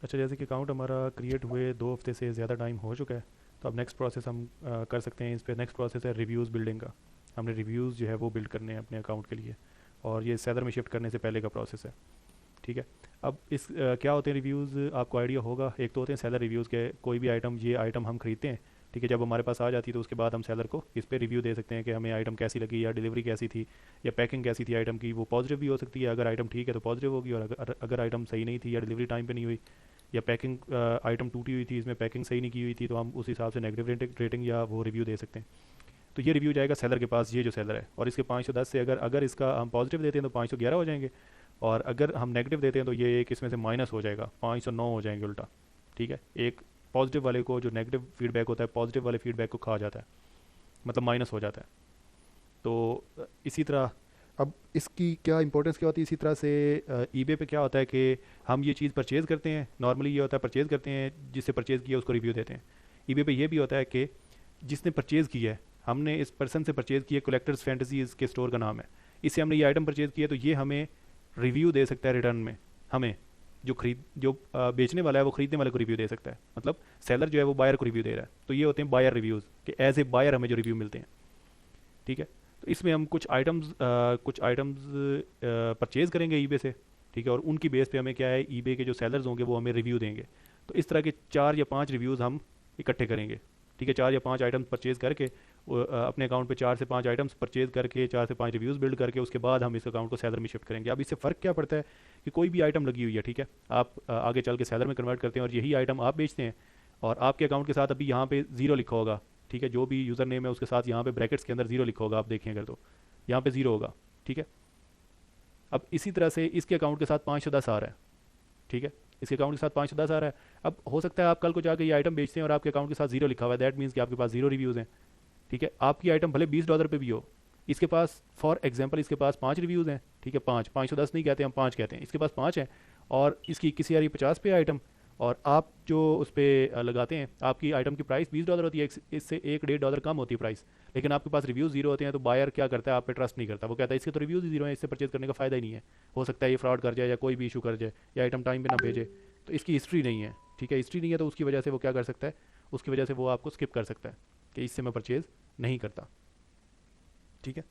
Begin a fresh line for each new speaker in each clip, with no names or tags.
अच्छा, जैसे कि अकाउंट हमारा क्रिएट हुए 2 हफ्ते से ज़्यादा टाइम हो चुका है, तो अब नेक्स्ट प्रोसेस हम कर सकते हैं। इस पे नेक्स्ट प्रोसेस है रिव्यूज़ बिल्डिंग का। हमने रिव्यूज़ जो है वो बिल्ड करने हैं अपने अकाउंट के लिए, और ये सेलर में शिफ्ट करने से पहले का प्रोसेस है। ठीक है। अब क्या होते हैं रिव्यूज़, आपको आइडिया होगा। एक तो होते हैं सेलर रिव्यूज़ के, कोई भी आइटम, ये आइटम हम खरीदते हैं, ठीक है, जब हमारे पास आ जाती है तो उसके बाद हम सेलर को इस पे रिव्यू दे सकते हैं कि हमें आइटम कैसी लगी, या डिलीवरी कैसी थी, या पैकिंग कैसी थी आइटम की। वो पॉजिटिव भी हो सकती है, अगर आइटम ठीक है तो पॉजिटिव होगी, और अगर आइटम सही नहीं थी या डिलीवरी टाइम पे नहीं हुई, या पैकिंग आइटम टूटी हुई थी, इसमें पैकिंग सही नहीं की हुई थी, तो हम उस हिसाब से नेगेटिव रेटिंग या वो रिव्यू दे सकते हैं। तो ये रिव्यू जाएगा सेलर के पास, ये जो सेलर है, और इसके 510 से अगर अगर इसका हम पॉजिटिव देते हैं तो 511 हो जाएंगे, और अगर हम नेगेटिव देते हैं तो ये एक इसमें से माइनस हो जाएगा, 509 हो जाएंगे उल्टा। ठीक है। एक पॉजिटिव वाले को, जो नेगेटिव फीडबैक होता है, पॉजिटिव वाले फीडबैक को खा जाता है, मतलब माइनस हो जाता है। तो इसी तरह, अब इसकी क्या इंपॉर्टेंस क्या होती है, इसी तरह से ईबे पे क्या होता है कि हम ये चीज़ परचेज़ करते हैं। नॉर्मली ये होता है परचेज़ करते हैं, जिससे परचेज़ किया उसको रिव्यू देते हैं। ईबे पे ये भी होता है कि जिसने परचेज़ किया है, हमने इस पर्सन से परचेज़ किया, कलेक्टर्स फैंटेसी इसके स्टोर का नाम है, इससे हमने ये आइटम परचेज़ किया, तो ये हमें रिव्यू दे सकता है रिटर्न में। हमें जो बेचने वाला है वो खरीदने वाले को रिव्यू दे सकता है, मतलब सेलर जो है वो बायर को रिव्यू दे रहा है। तो ये होते हैं बायर रिव्यूज़, कि एज ए बायर हमें जो रिव्यू मिलते हैं। ठीक है। तो इसमें हम कुछ आइटम्स परचेज़ करेंगे ईबे से, ठीक है, और उनकी बेस पे हमें क्या है, ईबे के जो सेलर्स होंगे वो हमें रिव्यू देंगे। तो इस तरह के 4 या 5 रिव्यूज़ हम इकट्ठे करेंगे। ठीक है, 4 या 5 आइटम्स परचेज़ करके अपने अकाउंट पे 4 से 5 आइटम्स परचेज़ करके 4 से 5 रिव्यूज़ बिल्ड करके उसके बाद हम इस अकाउंट को सेलर में शिफ्ट करेंगे। अब इससे फ़र्क क्या पड़ता है कि कोई भी आइटम लगी हुई है, ठीक है, आप आगे चल के सेलर में कन्वर्ट करते हैं और यही आइटम आप बेचते हैं, और आपके अकाउंट के साथ अभी यहाँ पे ज़ीरो लिखा होगा। ठीक है, जो भी यूज़र नेम है उसके साथ यहाँ पे ब्रैकेट्स के अंदर ज़ीरो लिखा होगा, आप देखें अगर तो यहाँ पे ज़ीरो होगा। ठीक है। अब इसी तरह से इसके अकाउंट के साथ 510 आ रहा है। ठीक है, इसके अकाउंट के साथ 510 आ रहा है। अब हो सकता है आप कल को जाके ये आइटम बेचते हैं और आपके अकाउंट के साथ ज़ीरो लिखा हुआ है, दैट मीन्स कि आपके पास ज़ीरो रिव्यूज़ हैं। ठीक है, आपकी आइटम भले $20 पे भी हो, इसके पास फॉर एग्जांपल इसके पास 5 रिव्यूज़ हैं। ठीक है, 510 नहीं कहते, हम 5 कहते हैं, इसके पास 5 हैं, और इसकी किसी यारी 50 पे आइटम, और आप जो उस पर लगाते हैं, आपकी आइटम की प्राइस $20 होती है, इससे $1 1.5 कम होती है प्राइस, लेकिन आपके पास रिव्यूज़ ज़ीरो होते हैं, तो बायर क्या करता है, आप पे ट्रस्ट नहीं करता। वो कहता है इसके तो रिव्यूज़ ही ज़ीरो हैं, इससे परचेज करने का फ़ायदा ही नहीं है, हो सकता है ये फ्रॉड कर जाए या कोई भी इशू कर जाए या आइटम टाइम पे ना भेजे, तो इसकी हिस्ट्री नहीं है। ठीक है, हिस्ट्री नहीं है, तो उसकी वजह से वो क्या कर सकता है, उसकी वजह से वो आपको स्किप कर सकता है कि इससे मैं परचेज़ नहीं करता। ठीक है।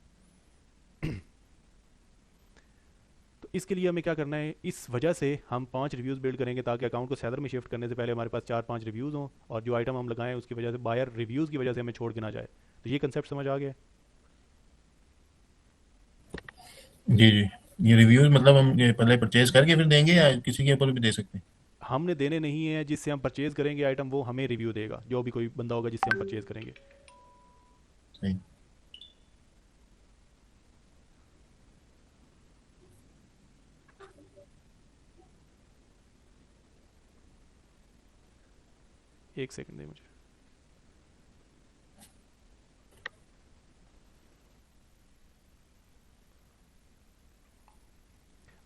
तो इसके लिए हमें क्या करना है, इस वजह से हम 5 रिव्यूज़ बिल्ड करेंगे ताकि अकाउंट को सेलर में शिफ्ट करने से पहले हमारे पास 4 5 रिव्यूज़ हों, और जो आइटम हम लगाएं उसकी वजह से बायर रिव्यूज़ की वजह से हमें छोड़ के ना जाए। तो ये कंसेप्ट समझ आ गया।
जी जी। ये रिव्यूज मतलब हम ये पहले परचेज करके फिर देंगे या किसी के ऊपर भी दे सकते हैं?
हमने देने नहीं है, जिससे हम परचेज़ करेंगे आइटम वो हमें रिव्यू देगा, जो भी कोई बंदा होगा जिससे हम परचेज़ करेंगे।
सही।
एक सेकंड दे मुझे।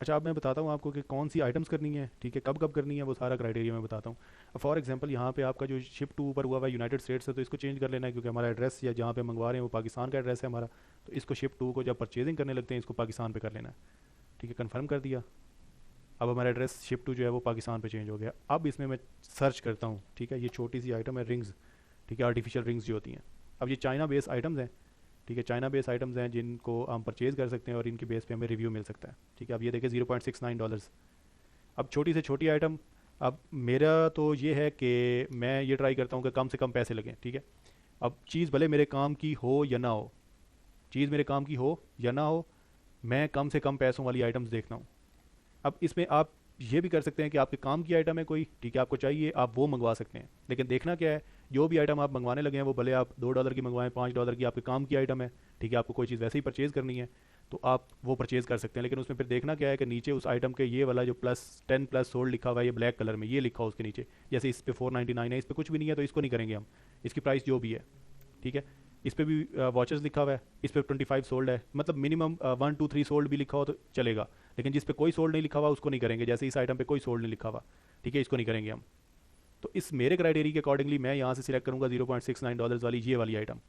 अच्छा, अब मैं बताता हूँ आपको कि कौन सी आइटम्स करनी है, ठीक है, कब कब करनी है, वो सारा क्राइटेरिया मैं बताता हूँ। फॉर एग्जांपल यहाँ पे आपका जो शिप टू ऊपर हुआ हुआ है यूनाइटेड स्टेट्स से, तो इसको चेंज कर लेना है, क्योंकि हमारा एड्रेस या जहाँ पे मंगवा रहे हैं वो पाकिस्तान का एड्रेस है हमारा। तो इसको शिप टू को जब परचेजिंग करने लगते हैं, इसको पाकिस्तान पे कर लेना है। ठीक है, कन्फर्म कर दिया। अब हमारा एड्रेस शिप टू जो है वो पाकिस्तान पे चेंज हो गया। अब इसमें मैं सर्च करता हूँ, ठीक है, ये छोटी सी आइटम है रिंग्स, ठीक है, आर्टिफिशियल रिंग्स जो होती हैं। अब ये चाइना बेस्ड आइटम्स हैं, ठीक है, चाइना बेस्ड आइटम्स हैं जिनको हम परचेज़ कर सकते हैं और इनके बेस पे हमें रिव्यू मिल सकता है। ठीक है, अब ये देखें $0.69। अब छोटी से छोटी आइटम, अब मेरा तो ये है कि मैं ये ट्राई करता हूँ कि कम से कम पैसे लगें। ठीक है, अब चीज़ भले मेरे काम की हो या ना हो, चीज़ मेरे काम की हो या ना हो, मैं कम से कम पैसों वाली आइटम्स देखता हूँ। अब इसमें आप ये भी कर सकते हैं कि आपके काम की आइटम है कोई, ठीक है, आपको चाहिए आप वो मंगवा सकते हैं, लेकिन देखना क्या है, जो भी आइटम आप मंगवाने लगे हैं वो भले आप $2 की मंगवाएं, $5 की, आपके काम की आइटम है, ठीक है, आपको कोई चीज़ वैसे ही परचेज़ करनी है, तो आप वो परचेज़ कर सकते हैं। लेकिन उसमें फिर देखना क्या है कि नीचे उस आइटम के ये वाला जो +10 सोल्ड लिखा हुआ है, ये ब्लैक कलर में ये लिखा हो उसके नीचे, जैसे इस पे 499 है, इस पे कुछ भी नहीं है, तो इसको नहीं करेंगे हम, इसकी प्राइस जो भी है। ठीक है, इस पे भी वॉचेस लिखा हुआ है, इस पे 25 सोल्ड है, मतलब मिनिमम 1 2 3 सोल्ड भी लिखा हो तो चलेगा, लेकिन जिस पे कोई सोल्ड नहीं लिखा हुआ उसको नहीं करेंगे, जैसे इस आइटम पे कोई सोल्ड नहीं लिखा हुआ, ठीक है, इसको नहीं करेंगे हम। तो इस मेरे क्राइटेरिया के अकॉर्डिंगली मैं यहाँ से सिलेक्ट करूँगा $0.69 वाली ये वाली आइटम।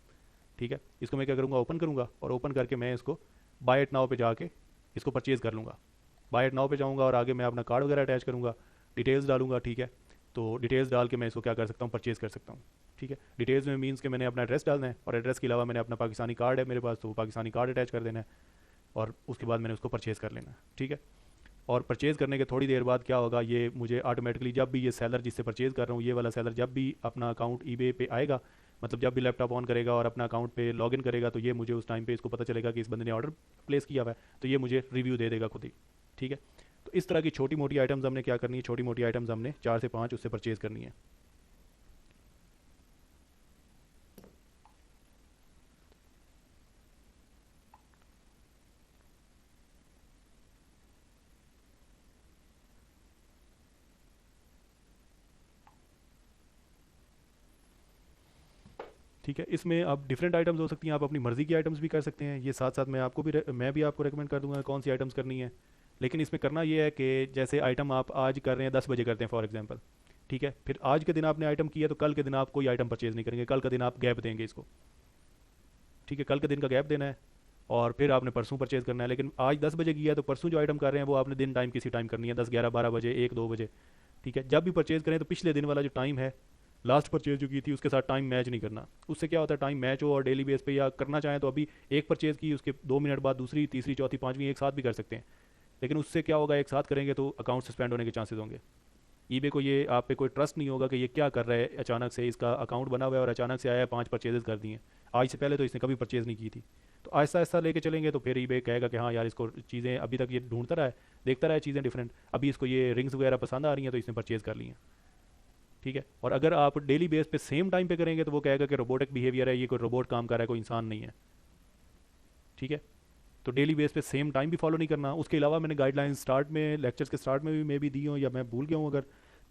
ठीक है, इसको मैं क्या करूँगा, ओपन करूँगा, और ओपन करके मैं इसको बाय इट नाउ पे जाके इसको परचेज़ कर लूँगा। बाय इट नाउ पे जाऊँगा और आगे मैं अपना कार्ड वगैरह अटैच करूँगा, डिटेल्स डालूंगा, ठीक है। तो डिटेल्स डाल के मैं इसको क्या कर सकता हूँ, परचेज़ कर सकता हूँ, ठीक है। डिटेल्स में मीन्स कि मैंने अपना एड्रेस डालना है, और एड्रेस के अलावा मैंने अपना पाकिस्तानी कार्ड है मेरे पास, तो वो पाकिस्तानी कार्ड अटैच कर देना है, और उसके बाद मैंने उसको परचेज़ कर लेना है, ठीक है। और परचेज़ करने के थोड़ी देर बाद क्या होगा, ये मुझे ऑटोमेटिकली जब भी ये सेलर जिससे परचेज़ कर रहा हूँ, ये वाला सेलर जब भी अपना अकाउंट ईबे पे आएगा, मतलब जब भी लैपटॉप ऑन करेगा और अपना अकाउंट पे लॉगिन करेगा, तो ये मुझे उस टाइम पे इसको पता चलेगा कि इस बंदे ने ऑर्डर प्लेस किया हुआ है, तो ये मुझे रिव्यू दे देगा खुद ही, ठीक है। तो इस तरह की छोटी मोटी आइटम्स हमने क्या करनी है, छोटी मोटी आइटम्स हमने 4 से 5 उससे परचेज़ करनी है। ठीक है, इसमें आप डिफरेंट आइटम्स हो सकती हैं, आप अपनी मर्ज़ी की आइटम्स भी कर सकते हैं। ये साथ साथ मैं भी आपको रेकमेंड कर दूंगा कौन सी आइटम्स करनी है। लेकिन इसमें करना ये है कि जैसे आइटम आप आज कर रहे हैं 10 बजे करते हैं फॉर एग्जांपल, ठीक है, फिर आज के दिन आपने आइटम किया तो कल के दिन आप कोई आइटम परचेज़ नहीं करेंगे, कल का दिन आप गैप देंगे इसको, ठीक है, कल के दिन का गैप देना है, और फिर आपने परसों परचेज़ करना है। लेकिन आज 10 बजे किया है तो परसों जो आइटम कर रहे हैं वो आपने दिन टाइम किसी टाइम करनी है, 10, 11, 12 बजे, 1, 2 बजे, ठीक है। जब भी परचेज़ करें तो पिछले दिन वाला जो टाइम है, लास्ट परचेज जो की थी उसके साथ टाइम मैच नहीं करना। उससे क्या होता है, टाइम मैच हो और डेली बेस पे या करना चाहें तो अभी एक परचेज़ की उसके 2 मिनट बाद दूसरी, तीसरी, चौथी, पाँचवीं एक साथ भी कर सकते हैं। लेकिन उससे क्या होगा, एक साथ करेंगे तो अकाउंट सस्पेंड होने के चांसेस होंगे। ईबे को ये आप पे कोई ट्रस्ट नहीं होगा कि ये क्या कर रहा है, अचानक से इसका अकाउंट बना हुआ है और अचानक से आया है 5 परचेजेस कर दिए, आज से पहले तो इसने कभी परचेज़ नहीं की थी। तो आहिस्ता आहिस्ता लेके चलेंगे तो फिर ईबे कहेगा कि हाँ यार इसको चीज़ें अभी तक ये ढूंढता रहा है, देखता रहा है चीज़ें डिफरेंट, अभी इसको ये रिंग्स वगैरह पसंद आ रही हैं तो इसने परचेज़ कर ली हैं, ठीक है। और अगर आप डेली बेस पे सेम टाइम पे करेंगे तो वो कहेगा कि रोबोटिक बिहेवियर है, ये कोई रोबोट काम कर रहा है, कोई इंसान नहीं है, ठीक है। तो डेली बेस पे सेम टाइम भी फॉलो नहीं करना। उसके अलावा मैंने गाइडलाइंस स्टार्ट में, लेक्चर्स के स्टार्ट में भी मे भी दी हूँ या मैं भूल गया हूँ अगर,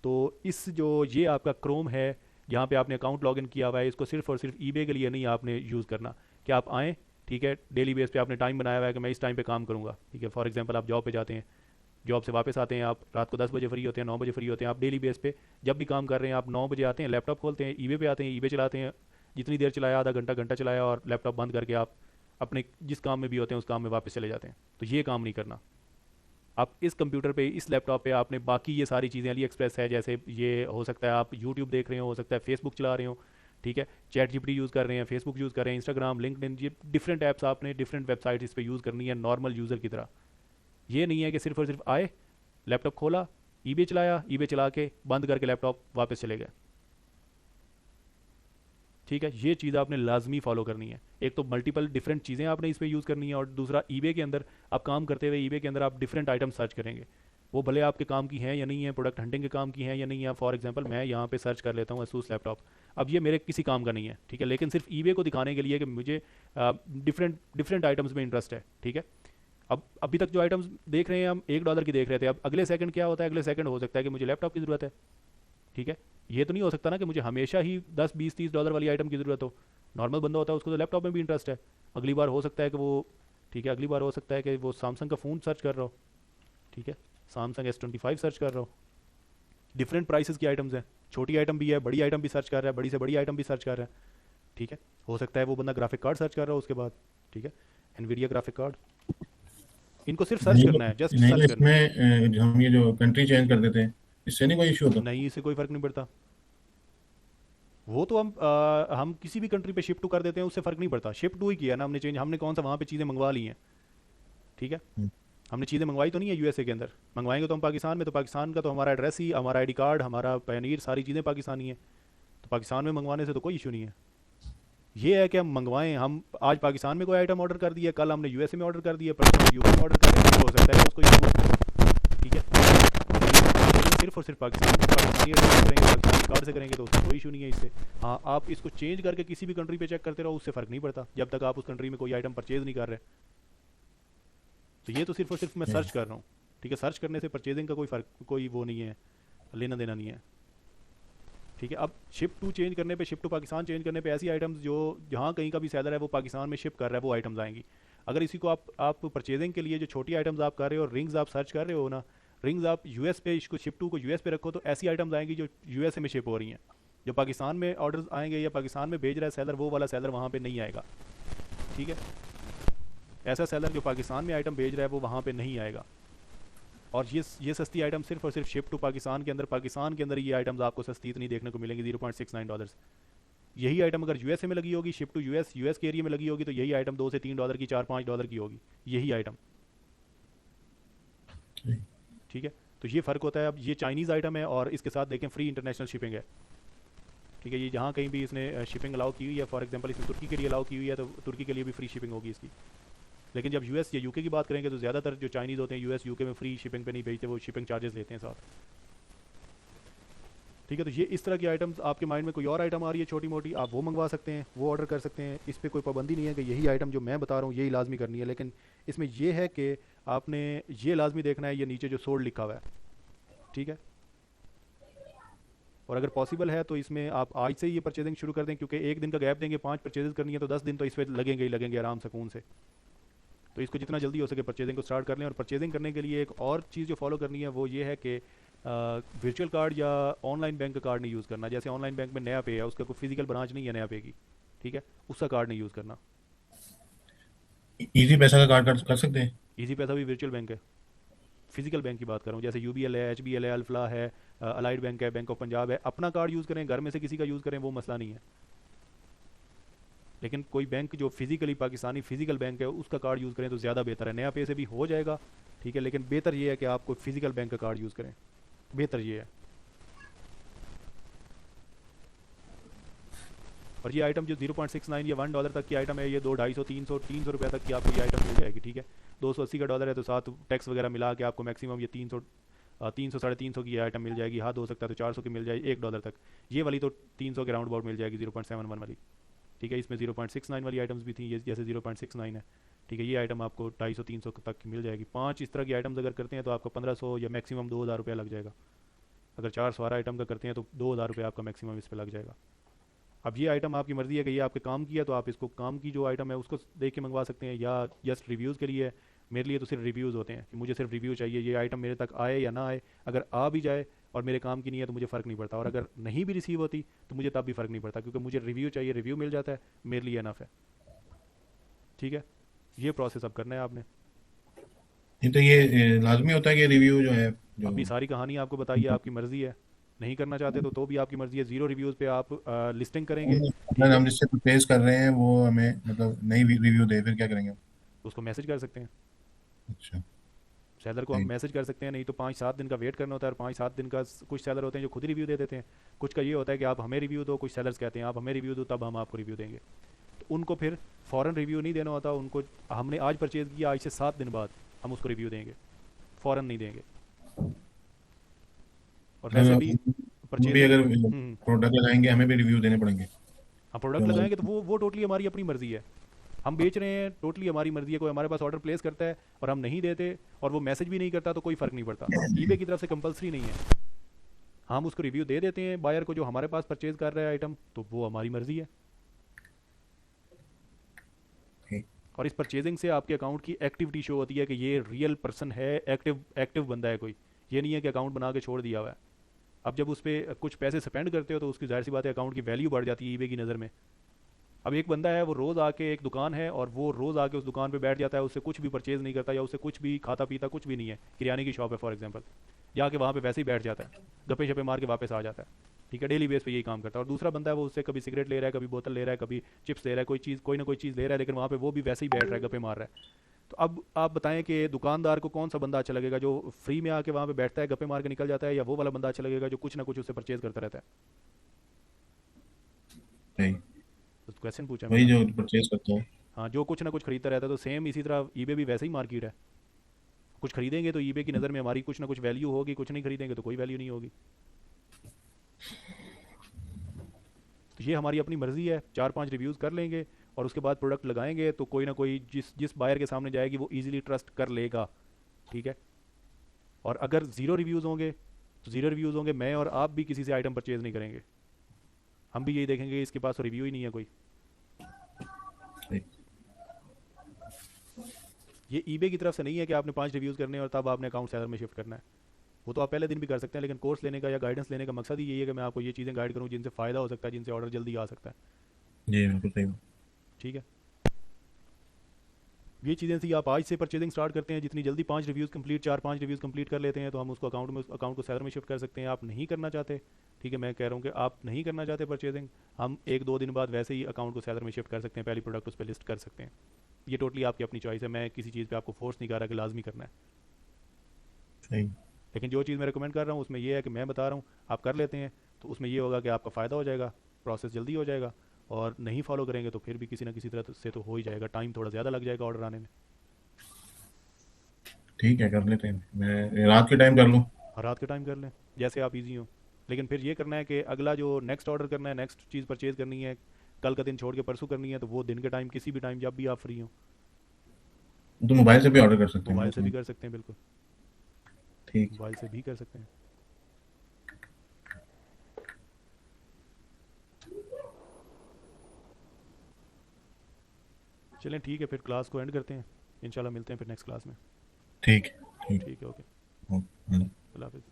तो इस जो ये आपका क्रोम है, यहाँ पे आपने अकाउंट लॉगिन किया हुआ है, इसको सिर्फ और सिर्फ ईबे के लिए नहीं आपने यूज़ करना कि आप आएँ, ठीक है, डेली बेस पे आपने टाइम बनाया हुआ है कि मैं इस टाइम पे काम करूँगा, ठीक है। फॉर एग्जांपल आप जॉब पे जाते हैं, जॉब से वापस आते हैं, आप रात को 10 बजे फ्री होते हैं, 9 बजे फ्री होते हैं, आप डेली बेस पे जब भी काम कर रहे हैं आप 9 बजे आते हैं, लैपटॉप खोलते हैं, ईबे पे आते हैं, ईबे चलाते हैं, जितनी देर चलाया, आधा घंटा, घंटा चलाया, और लैपटॉप बंद करके आप अपने जिस काम में भी होते हैं उस काम में वापस चले जाते हैं। तो ये काम नहीं करना। आप इस कंप्यूटर पे, इस लैपटॉप पे आपने बाकी ये सारी चीज़ें, अली एक्सप्रेस है, जैसे ये हो सकता है आप यूट्यूब देख रहे हो सकता है फेसबुक चला रहे हो, ठीक है, चैट जीपीटी यूज़ कर रहे हैं, फेसबुक यूज़ कर रहे हैं, इंस्टाग्राम, लिंक्डइन, ये डिफरेंट ऐप्स आपने डिफरेंट वेबसाइट इस पर यूज़ करनी है नॉर्मल यूज़र की तरह। ये नहीं है कि सिर्फ और सिर्फ आए, लैपटॉप खोला, ईबे चलाया, ईबे चला के बंद करके लैपटॉप वापस चले गए, ठीक है। ये चीज़ आपने लाजमी फॉलो करनी है। एक तो मल्टीपल डिफरेंट चीज़ें आपने इस पर यूज़ करनी है, और दूसरा ईबे के अंदर आप काम करते हुए ईबे के अंदर आप डिफरेंट आइटम सर्च करेंगे, वो भले आपके काम की हैं या नहीं है, प्रोडक्ट हंटिंग के काम की हैं या नहीं है। फॉर एग्जांपल मैं यहाँ पे सर्च कर लेता हूँ asus लैपटॉप, अब ये मेरे किसी काम का नहीं है, ठीक है, लेकिन सिर्फ ईबे को दिखाने के लिए कि मुझे डिफरेंट डिफरेंट आइटम्स में इंटरेस्ट है, ठीक है। अब अभी तक जो आइटम्स देख रहे हैं हम $1 की देख रहे थे, अब अगले सेकंड क्या होता है, अगले सेकंड हो सकता है कि मुझे लैपटॉप की ज़रूरत है, ठीक है। ये तो नहीं हो सकता ना कि मुझे हमेशा ही 10, 20, 30 डॉलर वाली आइटम की ज़रूरत हो। नॉर्मल बंदा होता है उसको तो लैपटॉप में भी इंटरेस्ट है। अगली बार हो सकता है कि वो, ठीक है, अगली बार हो सकता है कि वो सैमसंग का फ़ोन सर्च कर रहा हो, ठीक है, सैमसंग S25 सर्च कर रहा हो। डिफरेंट प्राइसेस की आइटम्स हैं, छोटी आइटम भी है, बड़ी आइटम भी सर्च कर रहा है, बड़ी से बड़ी आइटम भी सर्च कर रहा है, ठीक है। हो सकता है वो बंदा ग्राफिक कार्ड सर्च कर रहा हो उसके बाद, ठीक है, एनवीडिया ग्राफिक कार्ड। इनको सिर्फ सर्च
नहीं
करना है, जस्ट
नहीं तो
सर्च करना है।
इसमें हम ये जो कंट्री चेंज कर देते हैं, इससे नहीं कोई इशू होता?
नहीं, इससे कोई फ़र्क नहीं पड़ता। वो तो हम किसी भी कंट्री पे शिफ्ट टू कर देते हैं, उससे फ़र्क नहीं पड़ता। शिफ्ट टू ही किया ना हमने चेंज, हमने कौन सा वहाँ पे चीज़ें मंगवा ली हैं, ठीक है।
हम्म,
हमने चीज़ें मंगवाई तो नहीं है यूएसए के अंदर, मंगवाएंगे तो हम पाकिस्तान में, तो पाकिस्तान का तो हमारा एड्रेस ही, हमारा आईडी कार्ड, हमारा पैनीर, सारी चीज़ें पाकिस्तानी है, तो पाकिस्तान में मंगवाने से तो कोई इशू नहीं है। ये है कि हम मंगवाएं, हम आज पाकिस्तान में कोई आइटम ऑर्डर कर दिया, कल हमने यूएसए में ऑर्डर कर दिया, परसों यूके में ऑर्डर कर दिया, फिर हो सकता है कि उसको यूज हो, ठीक है। सिर्फ और सिर्फ पाकिस्तानी एड्रेस से करेंगे, पाकिस्तानी कार्ड से करेंगे तो उसका कोई इशू नहीं है इससे। हाँ, आप इसको चेंज करके किसी भी कंट्री पे चेक करते रहो, उससे फ़र्क नहीं पड़ता जब तक आप उस कंट्री में कोई आइटम परचेज़ नहीं कर रहे। तो ये तो सिर्फ और सिर्फ मैं सर्च कर रहा हूँ, ठीक है। सर्च करने से परचेजिंग का कोई फ़र्क, कोई वो नहीं है, लेना देना नहीं है, ठीक है। अब शिप टू चेंज करने पे, शिप टू पाकिस्तान चेंज करने पे ऐसी आइटम्स जो जहाँ कहीं का भी सेलर है वो पाकिस्तान में शिप कर रहा है वो आइटम्स आएंगी। अगर इसी को आप परचेजिंग के लिए जो छोटी आइटम्स आप कर रहे हो, रिंग्स आप सर्च कर रहे हो ना, रिंग्स आप यूएस पे, इसको शिप टू को यूएस पे रखो तो ऐसी आइटम्स आएंगी जो यूएसए में शिप हो रही हैं। जो पाकिस्तान में ऑर्डर्स आएंगे या पाकिस्तान में भेज रहा है सेलर, वो वाला सेलर वहाँ पर नहीं आएगा, ठीक है। ऐसा सेलर जो पाकिस्तान में आइटम भेज रहा है वो वहाँ पर नहीं आएगा। और ये सस्ती आइटम सिर्फ और सिर्फ शिप टू पाकिस्तान के अंदर ये आइटम्स आपको सस्ती इतनी देखने को मिलेंगी $0.69। यही आइटम अगर यूएसए में लगी होगी, शिप टू यूएस के एरिया में लगी होगी, तो यही आइटम $2 से $3 की, $4-5 की होगी, यही आइटम। ठीक है, तो ये फ़र्क होता है। अब ये चाइनीज़ आइटम है और इसके साथ देखें फ्री इंटरनेशनल शिपिंग है। ठीक है, ये जहाँ कहीं भी इसने शिपिंग अलाउ की हुई है, फॉर एग्जांपल इसने तुर्की के लिए अलाउ की हुई है, तो तुर्की के लिए भी फ्री शिपिंग होगी इसकी। लेकिन जब यूएस या यूके की बात करेंगे तो ज़्यादातर जो चाइनीज़ होते हैं यूएस यूके में फ्री शिपिंग पे नहीं भेजते, वो शिपिंग चार्जेस लेते हैं साथ। ठीक है, तो ये इस तरह की आइटम्स, आपके माइंड में कोई और आइटम आ रही है छोटी मोटी, आप वो मंगवा सकते हैं, वो ऑर्डर कर सकते हैं। इस पर कोई पाबंदी नहीं है कि यही आइटम जो मैं बता रहा हूँ यही लाजमी करनी है, लेकिन इसमें यह है कि आपने ये लाजमी देखना है ये नीचे जो सोल्ड लिखा हुआ है। ठीक है, और अगर पॉसिबल है तो इसमें आप आज से ही ये परचेजिंग शुरू कर दें, क्योंकि एक दिन का गैप देंगे, 5 परचेजेस करनी है तो 10 दिन तो इस पर लगेंगे ही लगेंगे आराम सुकून से। तो इसको जितना जल्दी हो सके परचेजिंग को स्टार्ट कर लें। और परचेजिंग करने के लिए एक और चीज़ जो फॉलो करनी है वो ये है कि वर्चुअल कार्ड या ऑनलाइन बैंक का कार्ड नहीं यूज़ करना। जैसे ऑनलाइन बैंक में नया पे है, उसका कोई फिजिकल ब्रांच नहीं है नया पे की, ठीक है, उसका कार्ड नहीं यूज़ करना।
इजी पैसा का कार्ड कर सकते हैं?
इजी पैसा भी वर्चुअल बैंक है, फिजिकल बैंक की बात कर रहा हूँ। जैसे यूबीएल है, एचबीएल है, अल्फला है, अलाइड बैंक है, बैंक ऑफ पंजाब है, अपना कार्ड यूज़ करें, घर में से किसी का यूज़ करें, वो मसला नहीं है। लेकिन कोई बैंक जो फिजिकली पाकिस्तानी फिजिकल बैंक है उसका कार्ड यूज़ करें तो ज़्यादा बेहतर है। नया पे से भी हो जाएगा, ठीक है, लेकिन बेहतर ये है कि आप कोई फिजिकल बैंक का कार्ड यूज़ करें, बेहतर ये है। और ये आइटम जो 0.69 या $1 तक की आइटम है, ये 200, 250, 300 रुपये तक की आपको ये आइटम मिल जाएगी। ठीक है, 280 का डॉलर है तो साथ टैक्स वगैरह मिला के आपको मैक्सिमम ये 300, 300 350 की ये आइटम मिल जाएगी। हाँ, हो सकता है तो 400 की मिल जाए $1 तक। ये वाली तो 300 के राउंड अबाउट मिल जाएगी, 0.71 वाली। ठीक है, इसमें 0.69 वाली आइटम्स भी थी, ये जैसे 0.69 है। ठीक है, ये आइटम आपको 250-300 तक की मिल जाएगी। 5 इस तरह की आइटम्स अगर करते हैं तो आपका 1500 या मैक्सिमम $2000 लग जाएगा। अगर 412 आइटम का करते हैं तो $2000 आपका मैक्सिमम इस पर लग जाएगा। अब ये आइटम आपकी मर्ज़ी है कि ये आपके काम की है तो आप इसको काम की जो आइटम है उसको देख के मंगवा सकते हैं, या जस्ट रिव्यूज़ के लिए। मेरे लिए तो सिर्फ रिव्यूज़ होते हैं कि मुझे सिर्फ रिव्यू चाहिए, ये आइटम मेरे तक आए या ना आए। अगर आ भी जाए और मेरे काम की नहीं है तो मुझे फ़र्क नहीं पड़ता, और अगर नहीं भी रिसीव होती तो मुझे तब भी फ़र्क नहीं पड़ता, क्योंकि मुझे रिव्यू चाहिए, रिव्यू मिल जाता है, मेरे लिए इनफ है। ठीक है, ये प्रोसेस अब करना है आपने।
नहीं तो ये लाजमी होता है कि रिव्यू जो है जो।
अपनी सारी कहानी आपको बताइए, आपकी मर्ज़ी है। नहीं करना चाहते तो भी आपकी मर्ज़ी है। ज़ीरो रिव्यूज़ पे आप लिस्टिंग करेंगे,
अगर
ठीक है,
हम जिससे परचेज कर रहे हैं वो हमें मतलब नहीं रिव्यू दे, फिर क्या करेंगे हम?
तो उसको मैसेज कर सकते हैं।
अच्छा।
सेलर को हम
नहीं।
मैसेज कर सकते हैं, नहीं तो 5-7 दिन का वेट करना होता है। और 5-7 दिन का कुछ सेलर होते हैं जो खुद ही रिव्यू दे देते हैं, कुछ का ये होता है कि आप हमें रिव्यू दो, कुछ सेलर्स कहते हैं आप हमें रिव्यू दो तब हम आपको रिव्यू देंगे। तो उनको फिर फ़ौरन रिव्यू नहीं देना होता, उनको हमने आज परचेज़ किया, आज से 7 दिन बाद हम उसको रिव्यू देंगे, फ़ौरन नहीं देंगे। और वैसे भी
हम भी
परचेजिंग,
अगर प्रोडक्ट लगाएंगे हमें भी रिव्यू देने पड़ेंगे?
हम
जो
प्रोडक्ट
हमारे।
लगाएंगे तो वो टोटली हमारी अपनी मर्ज़ी है। हम बेच रहे हैं, टोटली हमारी मर्ज़ी है। कोई हमारे पास ऑर्डर प्लेस करता है और हम नहीं देते और वो मैसेज भी नहीं करता तो कोई फ़र्क नहीं पड़ता, ईबे की तरफ से कंपलसरी नहीं है। हम उसको रिव्यू दे देते हैं बायर को जो हमारे पास परचेज कर रहा है आइटम, तो वो हमारी मर्ज़ी है।
ठीक।
और इस परचेजिंग से आपके अकाउंट की एक्टिविटी शो होती है कि ये रियल पर्सन है, एक्टिव एक्टिव बंदा है कोई, ये नहीं है कि अकाउंट बना के छोड़ दिया हुआ है। अब जब उस पर कुछ पैसे स्पेंड करते हो तो उसकी जाहिर सी बात है अकाउंट की वैल्यू बढ़ जाती है ईबे की नज़र में। अब एक बंदा है वो रोज़ आके, एक दुकान है और वो रोज़ आके उस दुकान पे बैठ जाता है, उससे कुछ भी परचेज़ नहीं करता या उससे कुछ भी खाता पीता कुछ भी नहीं है, किराने की शॉप है फॉर एग्जांपल, जाके वहाँ पे वैसे ही बैठ जाता है, गप्पे शप्पे मार के वापस आ जाता है। ठीक है, डेली बेस पे यही काम करता है। और दूसरा बंदा है वो उससे कभी सिगरेट ले रहा है, कभी बोतल ले रहा है, कभी चिप्स ले रहा है, कोई चीज़ कोई ना कोई चीज़ ले रहा है, लेकिन वहाँ पे वो भी वैसे ही बैठ रहा है, गप्पे मार रहा है। तो अब आप बताएं कि दुकानदार को कौन सा बंदा अच्छा लगेगा, जो फ्री में आके वहाँ पे बैठता है, गप्पे मार के निकल जाता है, या वो वाला बंदा अच्छा लगेगा जो कुछ ना कुछ उससे परचेज करता रहता है?
नहीं,
तो क्वेश्चन पूछा
वही
मैंने
जो
आपसे।
परचेज करता है।
हाँ, जो कुछ ना कुछ खरीदता रहता है, तो सेम इसी तरह ईबे भी वैसे ही मार्केट है। कुछ खरीदेंगे तो ईबे की नज़र में हमारी कुछ ना कुछ वैल्यू होगी, कुछ नहीं खरीदेंगे तो कोई वैल्यू नहीं होगी। तो ये हमारी अपनी मर्ज़ी है, 4-5 रिव्यूज़ कर लेंगे और उसके बाद प्रोडक्ट लगाएंगे तो कोई ना कोई जिस जिस बायर के सामने जाएगी वो ईजिली ट्रस्ट कर लेगा। ठीक है, और अगर ज़ीरो रिव्यूज़ होंगे तो ज़ीरो रिव्यूज़ होंगे, मैं और आप भी किसी से आइटम परचेज़ नहीं करेंगे, हम भी यही देखेंगे इसके पास रिव्यू ही नहीं है कोई।
नहीं।
ये ईबे की तरफ से नहीं है कि आपने 5 रिव्यूज़ करने हैं और तब आपने अकाउंट सेलर में शिफ्ट करना है। वो तो आप पहले दिन भी कर सकते हैं, लेकिन कोर्स लेने का या गाइडेंस लेने का मकसद ही यही है कि मैं आपको ये चीज़ें गाइड करूँ जिनसे फ़ायदा हो सकता है, जिनसे ऑर्डर जल्दी आ सकता है।
जी बिल्कुल सही बात।
ठीक है, ये चीज़ें थी, आप आज से परचेजिंग स्टार्ट करते हैं, जितनी जल्दी 5 रिव्यूज़ कंप्लीट, 4-5 रिव्यूज़ कंप्लीट कर लेते हैं तो हम उसको अकाउंट को सेलर में शिफ्ट कर सकते हैं। आप नहीं करना चाहते, ठीक है, मैं कह रहा हूँ कि आप नहीं करना चाहते परचेजिंग, हम 1-2 दिन बाद वैसे ही अकाउंट को सेलर में शिफ्ट कर सकते हैं, पहली प्रोडक्ट उस पर लिस्ट कर सकते हैं। ये टोटली आपकी अपनी चॉइस है, मैं किसी चीज़ पे आपको फोर्स नहीं कर रहा कि लाजमी करना है।
सही।
लेकिन जो चीज़ मैं रिकमेंड कर रहा हूँ उसमें ये है कि मैं बता रहा हूँ, आप कर लेते हैं तो उसमें ये होगा कि आपका फ़ायदा हो जाएगा, प्रोसेस जल्दी हो जाएगा। और नहीं फॉलो करेंगे तो फिर भी किसी ना किसी तरह से तो हो ही जाएगा, टाइम थोड़ा ज़्यादा लग जाएगा ऑर्डर आने में।
ठीक है, कर लेते हैं, मैं रात के टाइम कर लूँ।
और रात के टाइम कर लें, जैसे आप इजी हो। लेकिन फिर ये करना है कि अगला जो नेक्स्ट ऑर्डर करना है, नेक्स्ट चीज़ परचेज़ करनी है, कल का दिन छोड़ के परसों करनी है, तो वो दिन के टाइम किसी भी टाइम जब भी आप फ्री हो।
तो मोबाइल से भी ऑर्डर कर सकते हैं ना
मोबाइल से भी
उसमें?
कर सकते हैं, बिल्कुल,
ठीक।
मोबाइल से भी कर सकते हैं। चलें ठीक है, फिर क्लास को एंड करते हैं, इंशाल्लाह मिलते हैं फिर नेक्स्ट क्लास में।
ठीक है। ठीक।
ठीक है, ओके।
ओके।
अल्लाह हाफिज़।